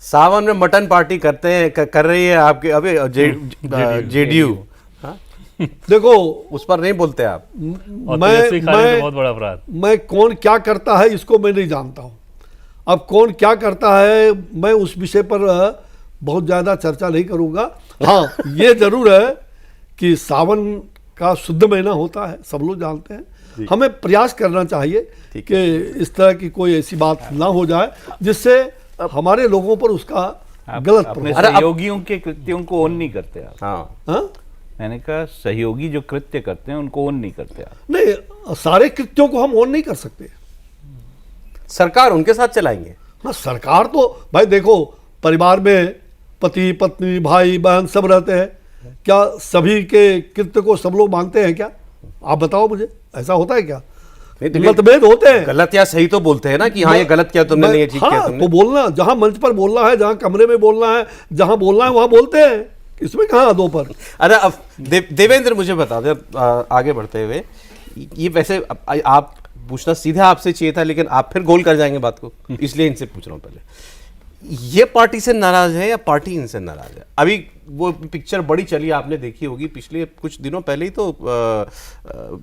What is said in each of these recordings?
सावन में mutton party करते हैं, कर रही है आपके अभी जेडीयू। देखो उस पर नहीं बोलते आप। बहुत बड़ा अपराध। मैं कौन क्या करता है इसको मैं नहीं जानता हूँ। अब कौन क्या करता है मैं उस विषय पर बहुत ज़्यादा चर्चा नहीं करूँगा। हाँ, ये जरूर है कि सावन का शुद्ध महीना होता है, सब लोग जानते हैं। हमें प्रयास करना चाहिए कि इस तरह की कोई ऐसी बात ना हो जाए जिससे हमारे लोगों पर उसका गलत अपने सहयोगियों के कृत्यों को ओन नहीं करते आप। हाँ? मैंने कहा सहयोगी जो कृत्य करते हैं उनको ओन नहीं करते आप। नहीं, सारे कृत्यों को हम ओन नहीं कर सकते। सरकार उनके साथ चलाएंगे। हाँ, सरकार तो भाई देखो, परिवार में पति पत्नी भाई बहन सब रहते हैं, क्या सभी के कृत्य को सब लोग मानते हैं क्या? आप बताओ मुझे, ऐसा होता है क्या? मतभेद होते हैं। गलत या सही तो बोलते हैं ना कि हाँ ये गलत किया तुमने, नहीं ठीक किया तुमने। तो बोलना, जहां मंच पर बोलना है, जहां कमरे में बोलना है, जहां बोलना है वहां बोलते हैं, इसमें कहाँ दो पर। अरे अब देवेंद्र मुझे बता दे, आगे बढ़ते हुए, ये वैसे आप पूछना सीधा आपसे चाहिए था लेकिन आप फिर गोल कर जाएंगे बात को, इसलिए इनसे पूछ रहा हूँ। पहले ये पार्टी से नाराज है या पार्टी इनसे नाराज है? अभी वो पिक्चर बड़ी चली, आपने देखी होगी, पिछले कुछ दिनों पहले ही तो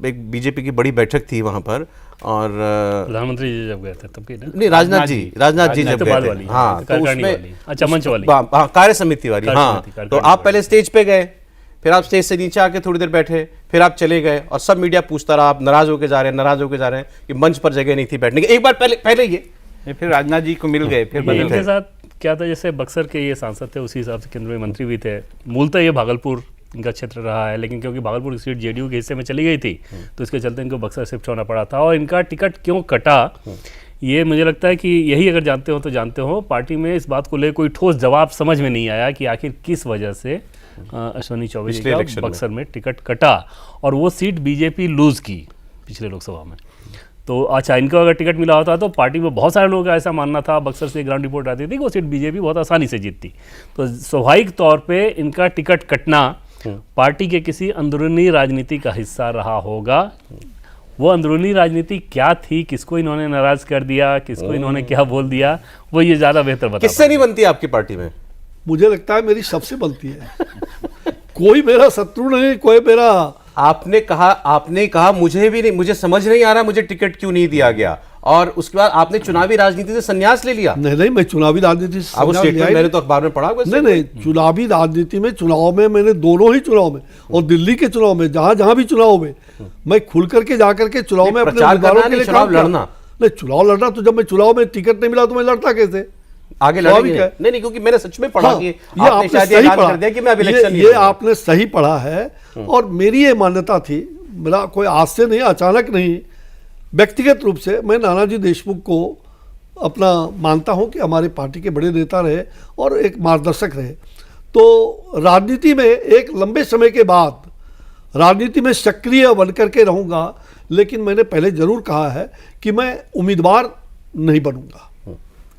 एक बीजेपी की बड़ी बैठक थी वहां पर, और प्रधानमंत्री जी जब गए थे तब की ना? नहीं, राजनाथ जी जब गए थे। हाँ, तो उसमें अच्छा, मंच वाली, कार्य समिति वाली। हाँ, तो आप पहले स्टेज पे गए, फिर आप स्टेज से नीचे आके थोड़ी देर बैठे, फिर आप चले गए और सब मीडिया पूछता रहा, आप नाराज होके जा रहे हैं कि मंच पर जगह नहीं थी बैठने की। एक बार पहले ये फिर राजनाथ जी को मिल गए, फिर बदल इनके साथ क्या था, जैसे बक्सर के ये सांसद थे उसी हिसाब से केंद्रीय मंत्री भी थे। मूलतः ये भागलपुर इनका क्षेत्र रहा है, लेकिन क्योंकि भागलपुर की सीट जेडीयू के हिस्से में चली गई थी तो इसके चलते इनको बक्सर शिफ्ट होना पड़ा था। और इनका टिकट क्यों कटा, ये मुझे लगता है कि यही अगर जानते हो तो जानते हो, पार्टी में इस बात को लेकर कोई ठोस जवाब समझ में नहीं आया कि आखिर किस वजह से अश्विनी चौबे जी का बक्सर में टिकट कटा और वो सीट बीजेपी लूज की पिछले लोकसभा में। तो अच्छा, इनको अगर टिकट मिला होता तो पार्टी में बहुत सारे लोगों का ऐसा मानना था, बक्सर से ग्राउंड रिपोर्ट आती थी कि वो सीट बीजेपी बहुत आसानी से जीतती। तो स्वाभाविक तौर पे इनका टिकट कटना पार्टी के किसी अंदरूनी राजनीति का हिस्सा रहा होगा। वो अंदरूनी राजनीति क्या थी, किसको इन्होंने नाराज कर दिया, किसको इन्होंने क्या बोल दिया, वो ये ज़्यादा बेहतर बता। किससे नहीं बनती आपकी पार्टी में? मुझे लगता है मेरी सबसे बनती है। कोई मेरा शत्रु नहीं, कोई मेरा। आपने कहा मुझे भी नहीं, मुझे समझ नहीं आ रहा मुझे टिकट क्यों नहीं दिया गया, और उसके बाद आपने चुनावी राजनीति से संन्यास ले लिया। नहीं, मैं चुनावी राजनीति से मैंने तो अखबार में पढ़ा। नहीं, चुनावी राजनीति में, चुनाव में मैंने दोनों ही चुनाव में और दिल्ली के चुनाव में, जहां भी चुनाव में मैं खुल करके जाकर के चुनाव में अपने उम्मीदवारों के लिए चुनाव लड़ना। नहीं, चुनाव लड़ना तो जब मैं चुनाव में टिकट नहीं मिला तो मैं लड़ता कैसे? आगे लड़ेंगे नहीं, क्योंकि मैंने सच में पढ़ा कि आपने सही पढ़ा, ये आपने सही पढ़ा है। और मेरी ये मान्यता थी, मेरा कोई आज से नहीं, अचानक नहीं, व्यक्तिगत रूप से मैं नानाजी देशमुख को अपना मानता हूं कि हमारे पार्टी के बड़े नेता रहे और एक मार्गदर्शक रहे। तो राजनीति में एक लंबे समय के बाद राजनीति में सक्रिय बनकर के रहूंगा, लेकिन मैंने पहले जरूर कहा है कि मैं उम्मीदवार नहीं बनूंगा,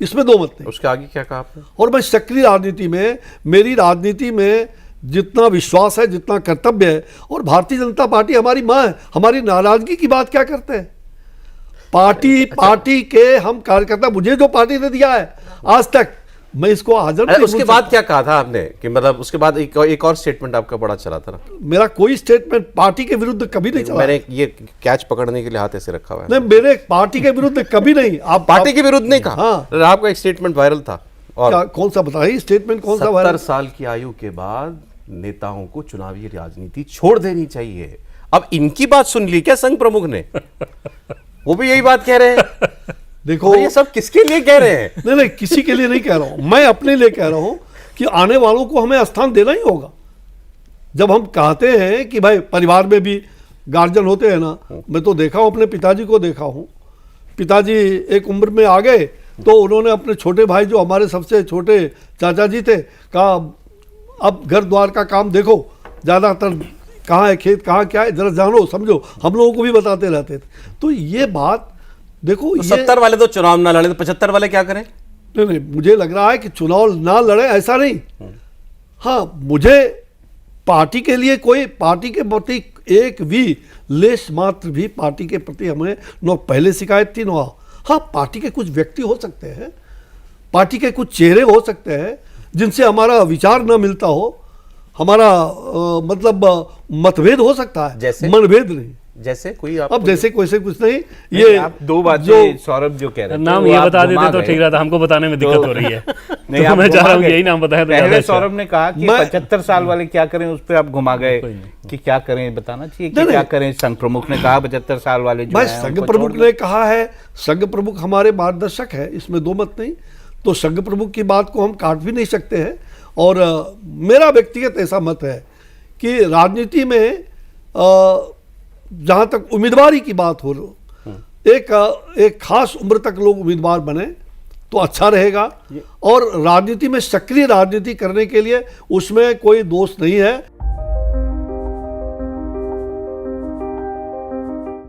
इसमें दो मत नहीं। उसके आगे क्या कहा आपने? और मैं सक्रिय राजनीति में, मेरी राजनीति में जितना विश्वास है, जितना कर्तव्य है, और भारतीय जनता पार्टी हमारी मां है, हमारी नाराजगी की बात क्या करते हैं? पार्टी के हम कार्यकर्ता, मुझे जो पार्टी ने दिया है आज तक, मैं इसको हाजिर नहीं। उसके बाद क्या कहा था आपने कि मतलब उसके बाद एक और स्टेटमेंट आपका बड़ा चला था ना? मेरा कोई स्टेटमेंट पार्टी के विरुद्ध कभी नहीं चला। मैंने ये कैच पकड़ने के लिए हाथ ऐसे रखा हुआ है। नहीं, मेरे पार्टी के विरुद्ध कभी नहीं। आप पार्टी के विरुद्ध नहीं कहा? हाँ, आपका एक स्टेटमेंट वायरल था। और कौन सा बताइए स्टेटमेंट, कौन सा वायरल? 70 साल की आयु के बाद नेताओं को चुनावी राजनीति छोड़ देनी चाहिए। अब इनकी बात सुन ली क्या संघ प्रमुख ने? वो भी यही बात कह रहे हैं। देखो, ये सब किसके लिए कह रहे हैं? नहीं, किसी के लिए नहीं कह रहा हूं, मैं अपने लिए कह रहा हूं कि आने वालों को हमें स्थान देना ही होगा। जब हम कहते हैं कि भाई परिवार में भी गार्जियन होते हैं ना, मैं तो देखा हूं, अपने पिताजी को देखा हूं, पिताजी एक उम्र में आ गए तो उन्होंने अपने छोटे भाई, जो हमारे सबसे छोटे चाचा जी थे, कहा अब घर द्वार का काम देखो, ज़्यादातर कहाँ है खेत, कहाँ क्या है, जरा जानो समझो, हम लोगों को भी बताते रहते थे। तो ये बात देखो, 70 वाले तो चुनाव ना लड़े तो 75 वाले क्या करें? नहीं, मुझे लग रहा है कि चुनाव ना लड़े ऐसा नहीं। हाँ, मुझे पार्टी के लिए, कोई पार्टी के प्रति एक भी लेश मात्र भी पार्टी के प्रति हमें न पहले शिकायत थी, न हाँ, पार्टी के कुछ व्यक्ति हो सकते हैं पार्टी के कुछ चेहरे हो सकते हैं जिनसे हमारा विचार न मिलता हो, हमारा मतलब मतभेद हो सकता है, जैसे? मनभेद नहीं। जैसे कोई आप अब जैसे कोई से कुछ नहीं, ये ये आप दो बातें जो सौरभ जो कह रहे थे नाम वो ये आप बता घुमा देते तो गए। ठीक रहता, हमको बताने में दिक्कत हो रही है। नहीं, तो आप मैं चाह घुमा रहा हूँ गए। यही नाम बताया तो ज्यादा पहले अच्छा। सौरभ ने कहा कि मैं- 75 साल वाले क्या करें, उस पर आप घुमा गए कोई नहीं। कि क्या करें, बताना चाहिए कि नहीं, क्या नहीं। करें। संघ प्रमुख ने कहा 75 साल वाले जो भाई हैं, संघ उनको प्रमुख छोड़ दो। ने कहा है, संघ प्रमुख हमारे मार्गदर्शक है, इसमें दो मत नहीं। तो संघ प्रमुख की बात को हम काट भी नहीं सकते हैं। और मेरा व्यक्तिगत ऐसा मत है कि राजनीति में जहाँ तक उम्मीदवारी की बात हो, एक खास उम्र तक लोग उम्मीदवार बने तो अच्छा रहेगा। और राजनीति में सक्रिय राजनीति करने के लिए उसमें कोई दोष नहीं है।